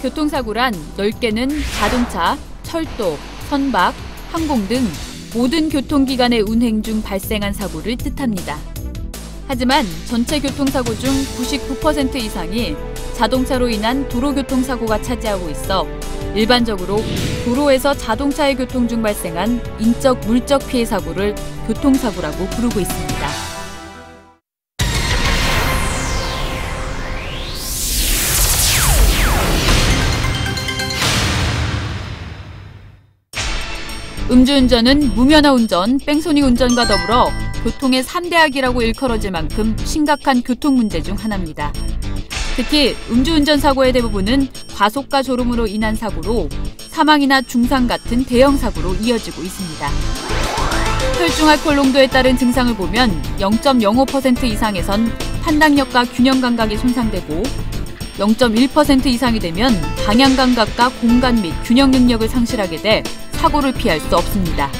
교통사고란 넓게는 자동차, 철도, 선박, 항공 등 모든 교통기관의 운행 중 발생한 사고를 뜻합니다. 하지만 전체 교통사고 중 99% 이상이 자동차로 인한 도로교통사고가 차지하고 있어 일반적으로 도로에서 자동차의 교통 중 발생한 인적, 물적 피해 사고를 교통사고라고 부르고 있습니다. 음주운전은 무면허 운전, 뺑소니 운전과 더불어 교통의 3대 악이라고 일컬어질 만큼 심각한 교통 문제 중 하나입니다. 특히 음주운전 사고의 대부분은 과속과 졸음으로 인한 사고로 사망이나 중상 같은 대형 사고로 이어지고 있습니다. 혈중 알코올 농도에 따른 증상을 보면 0.05% 이상에선 판단력과 균형 감각이 손상되고 0.1% 이상이 되면 방향 감각과 공간 및 균형 능력을 상실하게 돼 사고를 피할 수 없습니다.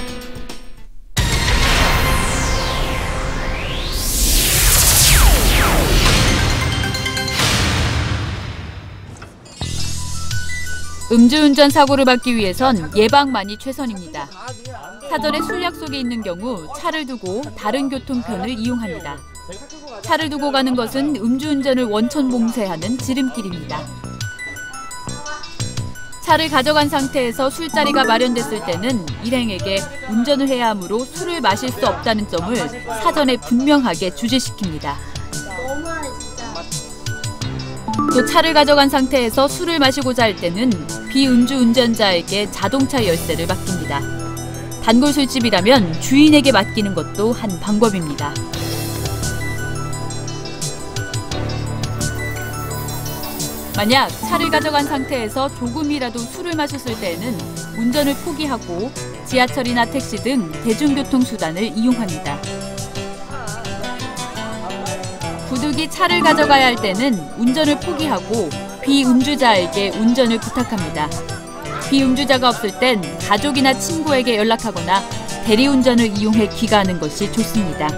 음주운전 사고를 막기 위해선 예방만이 최선입니다. 사전에 술 약속이 있는 경우 차를 두고 다른 교통편을 이용합니다. 차를 두고 가는 것은 음주운전을 원천봉쇄하는 지름길입니다. 차를 가져간 상태에서 술자리가 마련됐을 때는 일행에게 운전을 해야 하므로 술을 마실 수 없다는 점을 사전에 분명하게 주지시킵니다. 또 차를 가져간 상태에서 술을 마시고자 할 때는 비음주 운전자에게 자동차 열쇠를 맡깁니다. 단골 술집이라면 주인에게 맡기는 것도 한 방법입니다. 만약 차를 가져간 상태에서 조금이라도 술을 마셨을 때에는 운전을 포기하고 지하철이나 택시 등 대중교통수단을 이용합니다. 부득이 차를 가져가야 할 때는 운전을 포기하고 비음주자에게 운전을 부탁합니다. 비음주자가 없을 땐 가족이나 친구에게 연락하거나 대리운전을 이용해 귀가하는 것이 좋습니다.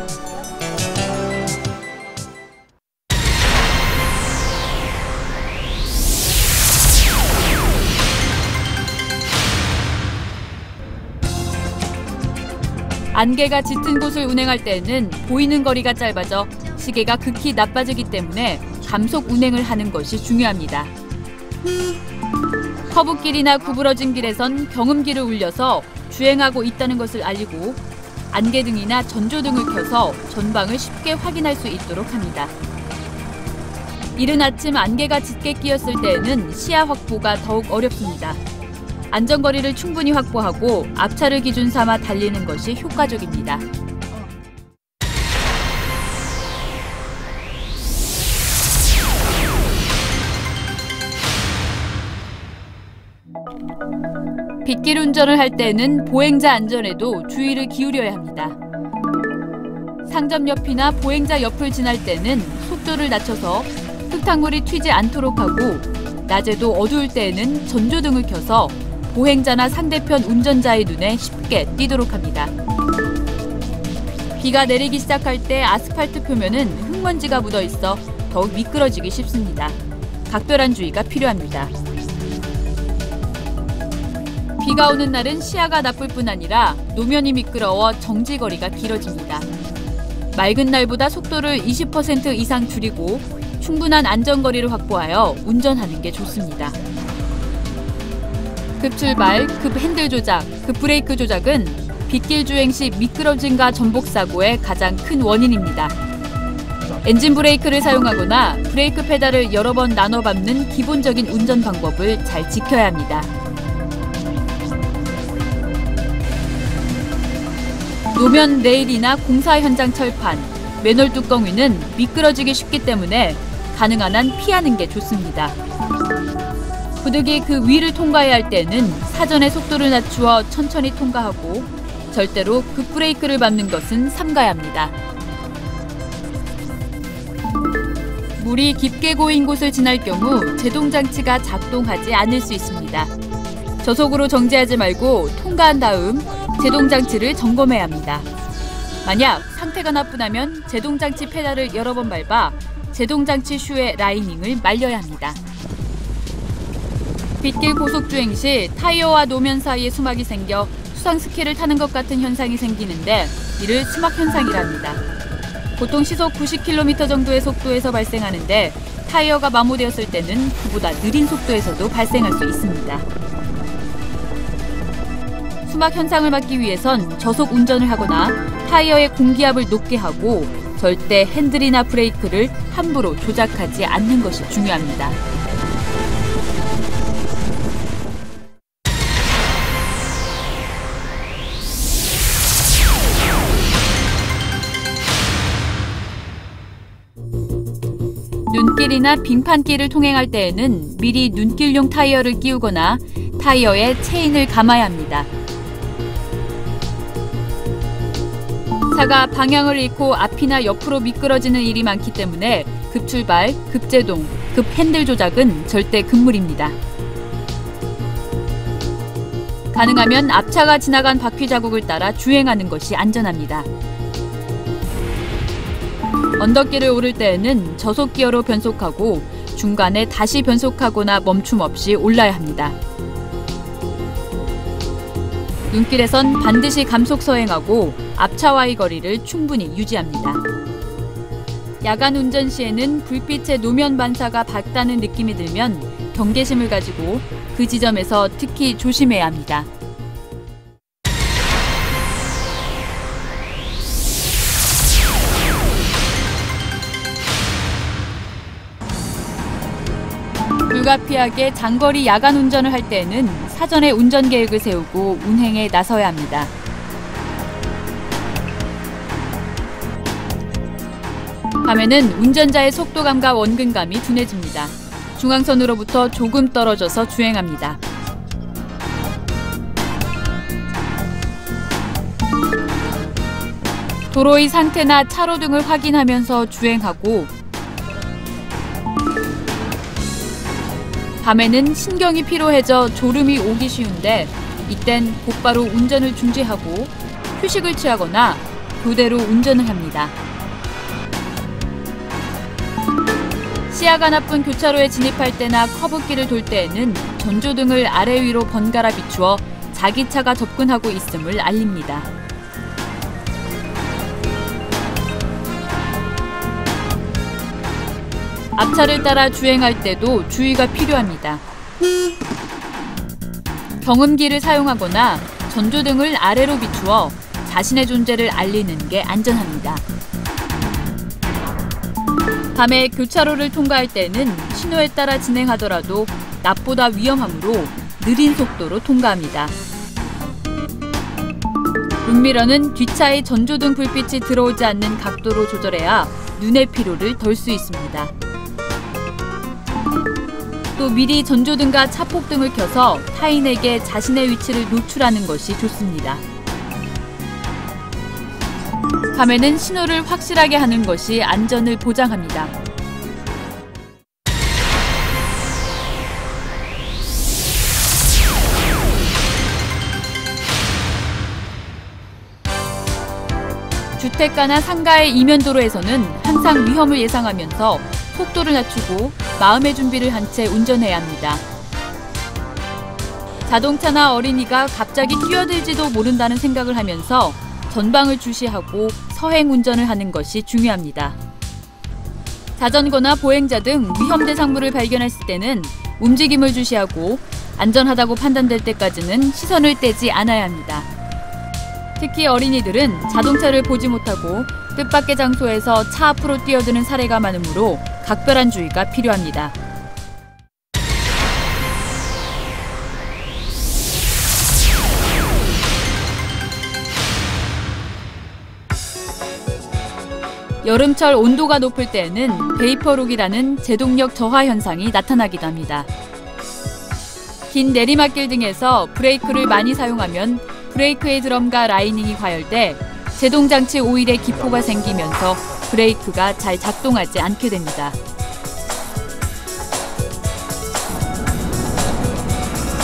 안개가 짙은 곳을 운행할 때에는 보이는 거리가 짧아져 시계가 극히 나빠지기 때문에 감속 운행을 하는 것이 중요합니다. 커브길이나 구부러진 길에선 경음기를 울려서 주행하고 있다는 것을 알리고 안개등이나 전조등을 켜서 전방을 쉽게 확인할 수 있도록 합니다. 이른 아침 안개가 짙게 끼었을 때에는 시야 확보가 더욱 어렵습니다. 안전거리를 충분히 확보하고 앞차를 기준 삼아 달리는 것이 효과적입니다. 빗길 운전을 할 때는 보행자 안전에도 주의를 기울여야 합니다. 상점 옆이나 보행자 옆을 지날 때는 속도를 낮춰서 흙탕물이 튀지 않도록 하고 낮에도 어두울 때에는 전조등을 켜서 보행자나 상대편 운전자의 눈에 쉽게 띄도록 합니다. 비가 내리기 시작할 때 아스팔트 표면은 흙먼지가 묻어있어 더욱 미끄러지기 쉽습니다. 각별한 주의가 필요합니다. 비가 오는 날은 시야가 나쁠 뿐 아니라 노면이 미끄러워 정지거리가 길어집니다. 맑은 날보다 속도를 20% 이상 줄이고 충분한 안전거리를 확보하여 운전하는 게 좋습니다. 급출발, 급핸들 조작, 급브레이크 조작은 빗길 주행 시 미끄러짐과 전복사고의 가장 큰 원인입니다. 엔진 브레이크를 사용하거나 브레이크 페달을 여러 번 나눠 밟는 기본적인 운전 방법을 잘 지켜야 합니다. 노면 레일이나 공사 현장 철판, 맨홀 뚜껑 위는 미끄러지기 쉽기 때문에 가능한 한 피하는 게 좋습니다. 부득이 그 위를 통과해야 할 때는 사전에 속도를 낮추어 천천히 통과하고 절대로 급브레이크를 밟는 것은 삼가야 합니다. 물이 깊게 고인 곳을 지날 경우 제동장치가 작동하지 않을 수 있습니다. 저속으로 정지하지 말고 통과한 다음 제동장치를 점검해야 합니다. 만약 상태가 나쁘다면 제동장치 페달을 여러 번 밟아 제동장치 슈의 라이닝을 말려야 합니다. 빗길 고속주행 시 타이어와 노면 사이에 수막이 생겨 수상 스키를 타는 것 같은 현상이 생기는데 이를 수막 현상이랍니다. 보통 시속 90km 정도의 속도에서 발생하는데 타이어가 마모되었을 때는 그보다 느린 속도에서도 발생할 수 있습니다. 수막 현상을 막기 위해선 저속 운전을 하거나 타이어의 공기압을 높게 하고 절대 핸들이나 브레이크를 함부로 조작하지 않는 것이 중요합니다. 눈길이나 빙판길을 통행할 때에는 미리 눈길용 타이어를 끼우거나 타이어에 체인을 감아야 합니다. 차가 방향을 잃고 앞이나 옆으로 미끄러지는 일이 많기 때문에 급출발, 급제동, 급핸들 조작은 절대 금물입니다. 가능하면 앞차가 지나간 바퀴 자국을 따라 주행하는 것이 안전합니다. 언덕길을 오를 때에는 저속 기어로 변속하고 중간에 다시 변속하거나 멈춤 없이 올라야 합니다. 눈길에선 반드시 감속 서행하고 앞차와의 거리를 충분히 유지합니다. 야간 운전 시에는 불빛의 노면 반사가 밝다는 느낌이 들면 경계심을 가지고 그 지점에서 특히 조심해야 합니다. 불가피하게 장거리 야간 운전을 할 때에는 사전에 운전 계획을 세우고 운행에 나서야 합니다. 밤에는 운전자의 속도감과 원근감이 둔해집니다. 중앙선으로부터 조금 떨어져서 주행합니다. 도로의 상태나 차로 등을 확인하면서 주행하고 밤에는 신경이 피로해져 졸음이 오기 쉬운데 이땐 곧바로 운전을 중지하고 휴식을 취하거나 교대로 운전을 합니다. 시야가 나쁜 교차로에 진입할 때나 커브길을 돌 때에는 전조등을 아래 위로 번갈아 비추어 자기 차가 접근하고 있음을 알립니다. 앞차를 따라 주행할 때도 주의가 필요합니다. 경음기를 사용하거나 전조등을 아래로 비추어 자신의 존재를 알리는 게 안전합니다. 밤에 교차로를 통과할 때는 신호에 따라 진행하더라도 낮보다 위험하므로 느린 속도로 통과합니다. 룸미러는 뒷차의 전조등 불빛이 들어오지 않는 각도로 조절해야 눈의 피로를 덜 수 있습니다. 또 미리 전조등과 차폭등을 켜서 타인에게 자신의 위치를 노출하는 것이 좋습니다. 밤에는 신호를 확실하게 하는 것이 안전을 보장합니다. 주택가나 상가의 이면도로에서는 항상 위험을 예상하면서 속도를 낮추고 마음의 준비를 한 채 운전해야 합니다. 자동차나 어린이가 갑자기 뛰어들지도 모른다는 생각을 하면서 전방을 주시하고 서행 운전을 하는 것이 중요합니다. 자전거나 보행자 등 위험 대상물을 발견했을 때는 움직임을 주시하고 안전하다고 판단될 때까지는 시선을 떼지 않아야 합니다. 특히 어린이들은 자동차를 보지 못하고 뜻밖의 장소에서 차 앞으로 뛰어드는 사례가 많으므로 각별한 주의가 필요합니다. 여름철 온도가 높을 때에는 베이퍼룩이라는 제동력 저하 현상이 나타나기도 합니다. 긴 내리막길 등에서 브레이크를 많이 사용하면 브레이크의 드럼과 라이닝이 과열돼 제동장치 오일에 기포가 생기면서 브레이크가 잘 작동하지 않게 됩니다.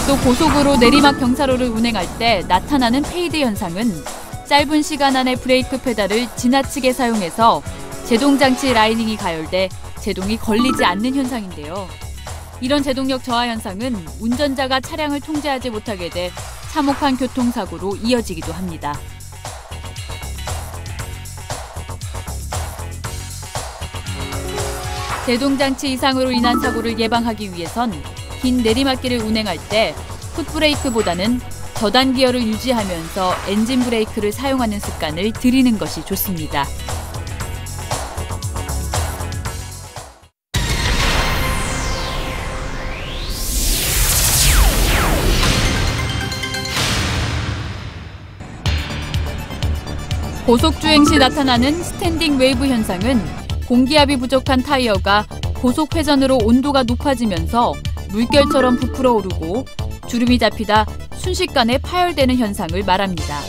또 고속으로 내리막 경사로를 운행할 때 나타나는 페이드 현상은 짧은 시간 안에 브레이크 페달을 지나치게 사용해서 제동장치 라이닝이 가열돼 제동이 걸리지 않는 현상인데요. 이런 제동력 저하 현상은 운전자가 차량을 통제하지 못하게 돼 참혹한 교통사고로 이어지기도 합니다. 제동장치 이상으로 인한 사고를 예방하기 위해선 긴 내리막길을 운행할 때 풋브레이크보다는 저단 기어를 유지하면서 엔진 브레이크를 사용하는 습관을 들이는 것이 좋습니다. 고속주행 시 나타나는 스탠딩 웨이브 현상은 공기압이 부족한 타이어가 고속 회전으로 온도가 높아지면서 물결처럼 부풀어 오르고 주름이 잡히다 순식간에 파열되는 현상을 말합니다.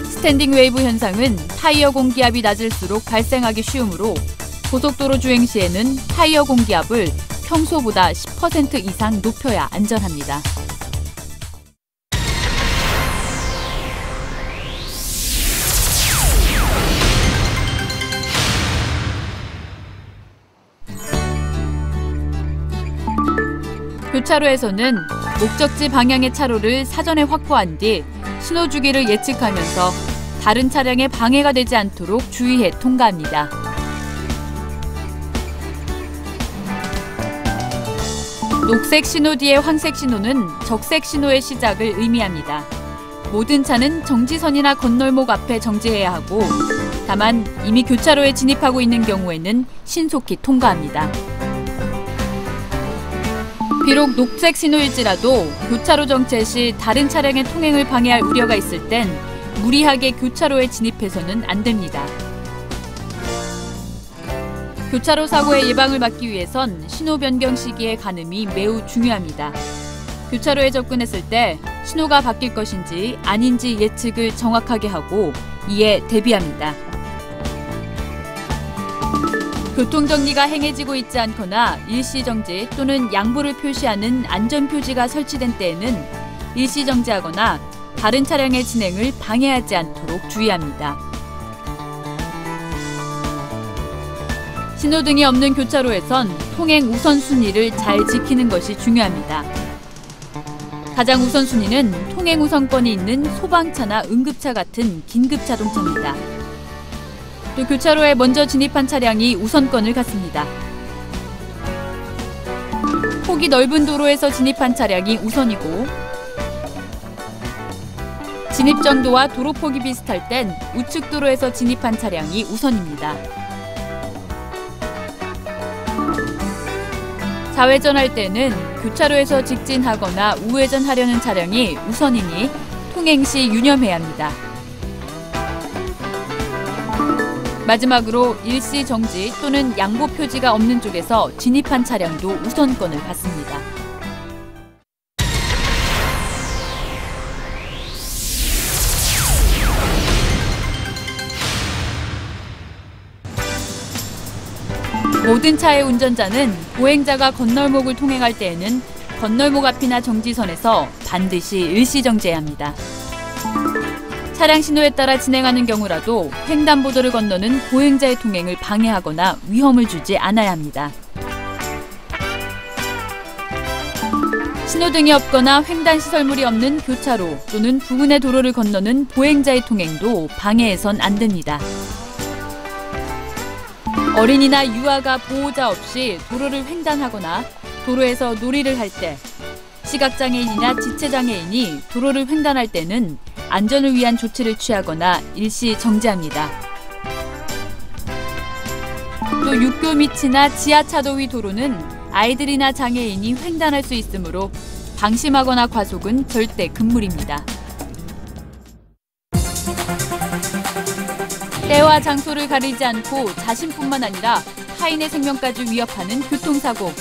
스탠딩 웨이브 현상은 타이어 공기압이 낮을수록 발생하기 쉬우므로 고속도로 주행 시에는 타이어 공기압을 평소보다 10% 이상 높여야 안전합니다. 교차로에서는 목적지 방향의 차로를 사전에 확보한 뒤 신호주기를 예측하면서 다른 차량에 방해가 되지 않도록 주의해 통과합니다. 녹색 신호 뒤의 황색 신호는 적색 신호의 시작을 의미합니다. 모든 차는 정지선이나 건널목 앞에 정지해야 하고 다만 이미 교차로에 진입하고 있는 경우에는 신속히 통과합니다. 비록 녹색 신호일지라도 교차로 정체 시 다른 차량의 통행을 방해할 우려가 있을 땐 무리하게 교차로에 진입해서는 안 됩니다. 교차로 사고의 예방을 막기 위해선 신호 변경 시기의 가늠이 매우 중요합니다. 교차로에 접근했을 때 신호가 바뀔 것인지 아닌지 예측을 정확하게 하고 이에 대비합니다. 교통정리가 행해지고 있지 않거나 일시정지 또는 양보를 표시하는 안전표지가 설치된 때에는 일시정지하거나 다른 차량의 진행을 방해하지 않도록 주의합니다. 신호등이 없는 교차로에선 통행 우선순위를 잘 지키는 것이 중요합니다. 가장 우선순위는 통행 우선권이 있는 소방차나 응급차 같은 긴급자동차입니다. 또 교차로에 먼저 진입한 차량이 우선권을 갖습니다. 폭이 넓은 도로에서 진입한 차량이 우선이고 진입 정도와 도로폭이 비슷할 땐 우측 도로에서 진입한 차량이 우선입니다. 좌회전할 때는 교차로에서 직진하거나 우회전하려는 차량이 우선이니 통행 시 유념해야 합니다. 마지막으로 일시 정지 또는 양보 표지가 없는 쪽에서 진입한 차량도 우선권을 갖습니다. 모든 차의 운전자는 보행자가 건널목을 통행할 때에는 건널목 앞이나 정지선에서 반드시 일시 정지해야 합니다. 차량 신호에 따라 진행하는 경우라도 횡단보도를 건너는 보행자의 통행을 방해하거나 위험을 주지 않아야 합니다. 신호등이 없거나 횡단시설물이 없는 교차로 또는 부근의 도로를 건너는 보행자의 통행도 방해해선 안 됩니다. 어린이나 유아가 보호자 없이 도로를 횡단하거나 도로에서 놀이를 할 때, 시각장애인이나 지체장애인이 도로를 횡단할 때는 안전을 위한 조치를 취하거나 일시 정지합니다. 또 육교 밑이나 지하차도 위 도로는 아이들이나 장애인이 횡단할 수 있으므로 방심하거나 과속은 절대 금물입니다. 때와 장소를 가리지 않고 자신뿐만 아니라 타인의 생명까지 위협하는 교통사고.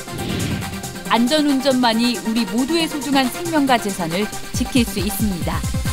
안전운전만이 우리 모두의 소중한 생명과 재산을 지킬 수 있습니다.